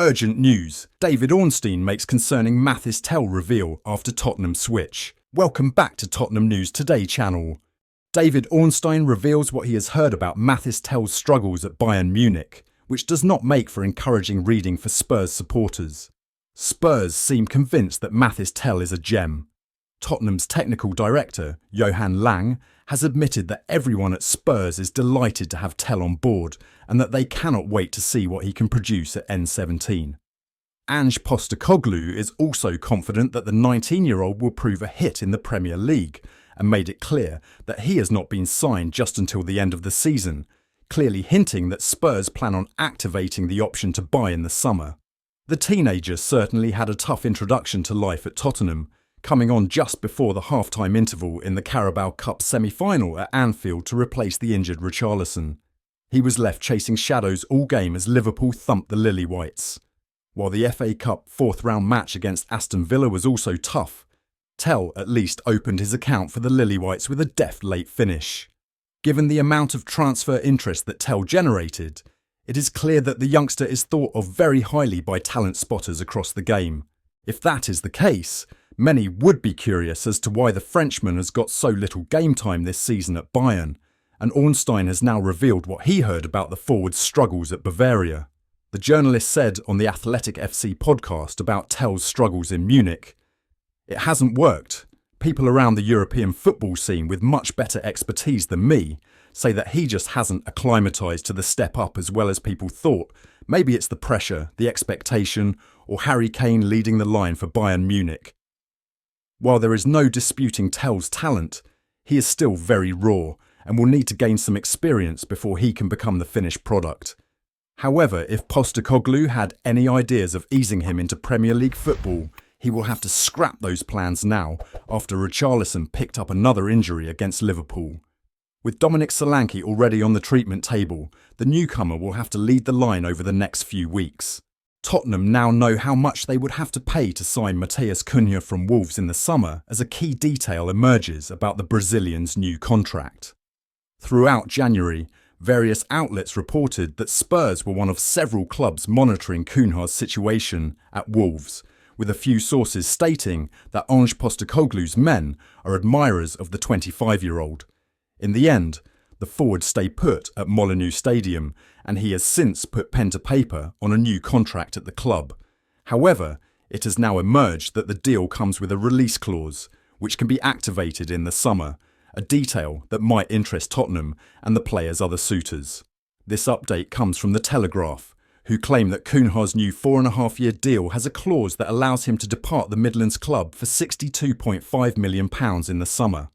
Urgent news. David Ornstein makes concerning Mathys Tel reveal after Tottenham switch. Welcome back to Tottenham News Today channel. David Ornstein reveals what he has heard about Mathys Tel's struggles at Bayern Munich, which does not make for encouraging reading for Spurs supporters. Spurs seem convinced that Mathys Tel is a gem. Tottenham's technical director, Johan Lang, has admitted that everyone at Spurs is delighted to have Tel on board and that they cannot wait to see what he can produce at N17. Ange Postecoglou is also confident that the 19-year-old will prove a hit in the Premier League and made it clear that he has not been signed just until the end of the season, clearly hinting that Spurs plan on activating the option to buy in the summer. The teenager certainly had a tough introduction to life at Tottenham, coming on just before the half-time interval in the Carabao Cup semi-final at Anfield to replace the injured Richarlison. He was left chasing shadows all game as Liverpool thumped the Lily Whites. While the FA Cup fourth-round match against Aston Villa was also tough, Tel at least opened his account for the Lily Whites with a deft late finish. Given the amount of transfer interest that Tel generated, it is clear that the youngster is thought of very highly by talent spotters across the game. If that is the case, many would be curious as to why the Frenchman has got so little game time this season at Bayern, and Ornstein has now revealed what he heard about the forward's struggles at Bavaria. The journalist said on the Athletic FC podcast about Tel's struggles in Munich, "It hasn't worked. People around the European football scene with much better expertise than me say that he just hasn't acclimatised to the step up as well as people thought. Maybe it's the pressure, the expectation, or Harry Kane leading the line for Bayern Munich." While there is no disputing Tel's talent, he is still very raw and will need to gain some experience before he can become the finished product. However, if Postecoglou had any ideas of easing him into Premier League football, he will have to scrap those plans now after Richarlison picked up another injury against Liverpool. With Dominic Solanke already on the treatment table, the newcomer will have to lead the line over the next few weeks. Tottenham now know how much they would have to pay to sign Matheus Cunha from Wolves in the summer as a key detail emerges about the Brazilian's new contract. Throughout January, various outlets reported that Spurs were one of several clubs monitoring Cunha's situation at Wolves, with a few sources stating that Ange Postecoglou's men are admirers of the 25-year-old. In the end, the forward stayed put at Molineux Stadium, and he has since put pen to paper on a new contract at the club. However, it has now emerged that the deal comes with a release clause, which can be activated in the summer, a detail that might interest Tottenham and the player's other suitors. This update comes from the Telegraph, who claim that Cunha's new 4.5-year deal has a clause that allows him to depart the Midlands club for £62.5 million in the summer.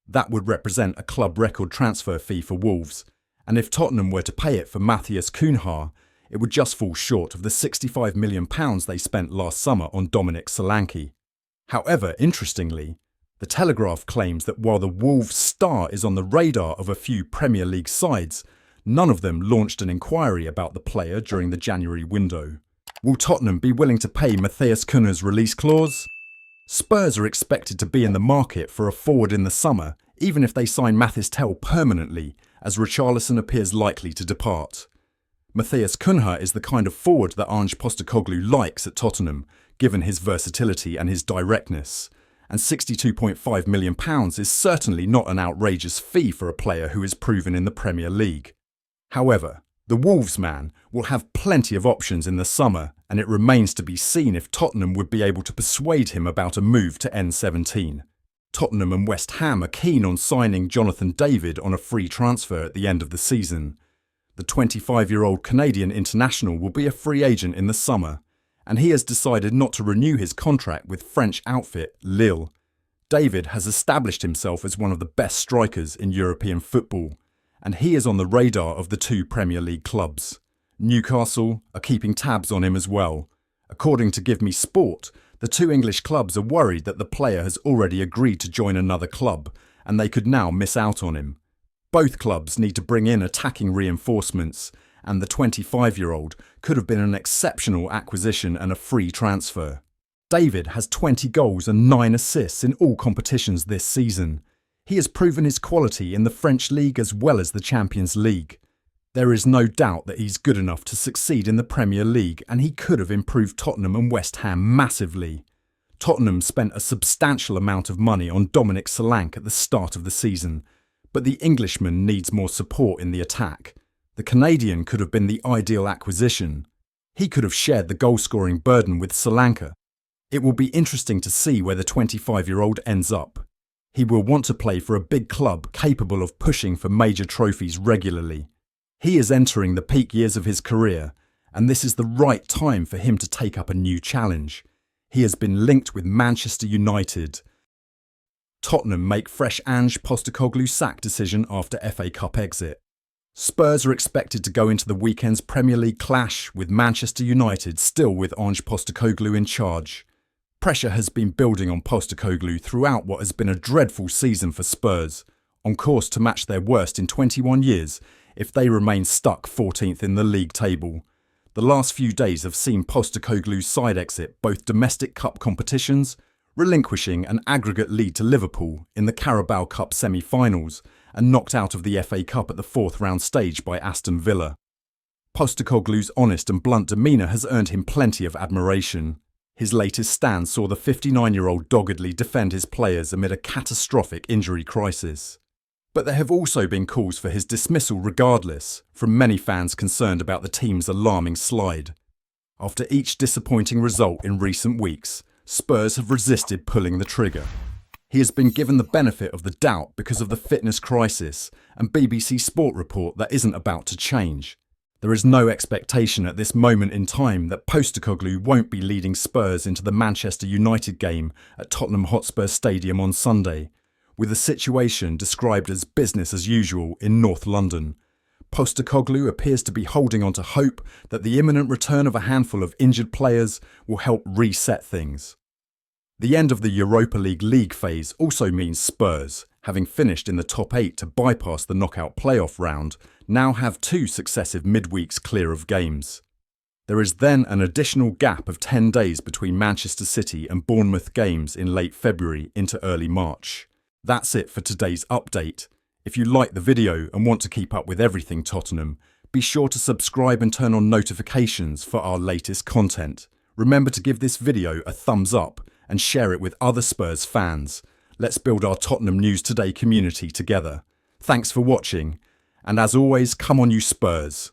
That would represent a club record transfer fee for Wolves, and if Tottenham were to pay it for Matheus Cunha, it would just fall short of the £65 million they spent last summer on Dominic Solanke. However, interestingly, the Telegraph claims that while the Wolves star is on the radar of a few Premier League sides, none of them launched an inquiry about the player during the January window. Will Tottenham be willing to pay Matheus Cunha's release clause? Spurs are expected to be in the market for a forward in the summer, even if they sign Mathys Tel permanently, as Richarlison appears likely to depart. Matheus Cunha is the kind of forward that Ange Postecoglou likes at Tottenham, given his versatility and his directness, and £62.5 million is certainly not an outrageous fee for a player who is proven in the Premier League. However, the Wolves man will have plenty of options in the summer, and it remains to be seen if Tottenham would be able to persuade him about a move to N17. Tottenham and West Ham are keen on signing Jonathan David on a free transfer at the end of the season. The 25-year-old Canadian international will be a free agent in the summer, and he has decided not to renew his contract with French outfit Lille. David has established himself as one of the best strikers in European football, and he is on the radar of the two Premier League clubs. Newcastle are keeping tabs on him as well. According to Give Me Sport, the two English clubs are worried that the player has already agreed to join another club, and they could now miss out on him. Both clubs need to bring in attacking reinforcements, and the 25-year-old could have been an exceptional acquisition and a free transfer. David has 20 goals and 9 assists in all competitions this season. He has proven his quality in the French league as well as the Champions League. There is no doubt that he's good enough to succeed in the Premier League, and he could have improved Tottenham and West Ham massively. Tottenham spent a substantial amount of money on Dominic Solanke at the start of the season, but the Englishman needs more support in the attack. The Canadian could have been the ideal acquisition. He could have shared the goal-scoring burden with Solanke. It will be interesting to see where the 25-year-old ends up. He will want to play for a big club capable of pushing for major trophies regularly. He is entering the peak years of his career, and this is the right time for him to take up a new challenge. He has been linked with Manchester United. Tottenham make fresh Ange Postecoglou sack decision after FA Cup exit. Spurs are expected to go into the weekend's Premier League clash with Manchester United still with Ange Postecoglou in charge. Pressure has been building on Postecoglou throughout what has been a dreadful season for Spurs, on course to match their worst in 21 years if they remain stuck 14th in the league table. The last few days have seen Postecoglou's side exit both domestic cup competitions, relinquishing an aggregate lead to Liverpool in the Carabao Cup semi-finals and knocked out of the FA Cup at the fourth round stage by Aston Villa. Postecoglou's honest and blunt demeanour has earned him plenty of admiration. His latest stand saw the 59-year-old doggedly defend his players amid a catastrophic injury crisis. But there have also been calls for his dismissal regardless, from many fans concerned about the team's alarming slide. After each disappointing result in recent weeks, Spurs have resisted pulling the trigger. He has been given the benefit of the doubt because of the fitness crisis and BBC Sport report that isn't about to change. There is no expectation at this moment in time that Postecoglou won't be leading Spurs into the Manchester United game at Tottenham Hotspur Stadium on Sunday, with the situation described as business as usual in North London. Postecoglou appears to be holding on to hope that the imminent return of a handful of injured players will help reset things. The end of the Europa League phase also means Spurs, having finished in the top 8 to bypass the knockout playoff round, now have 2 successive midweeks clear of games. There is then an additional gap of 10 days between Manchester City and Bournemouth games in late February into early March. That's it for today's update. If you like the video and want to keep up with everything Tottenham, be sure to subscribe and turn on notifications for our latest content. Remember to give this video a thumbs up and share it with other Spurs fans. Let's build our Tottenham News Today community together. Thanks for watching, and as always, come on you Spurs!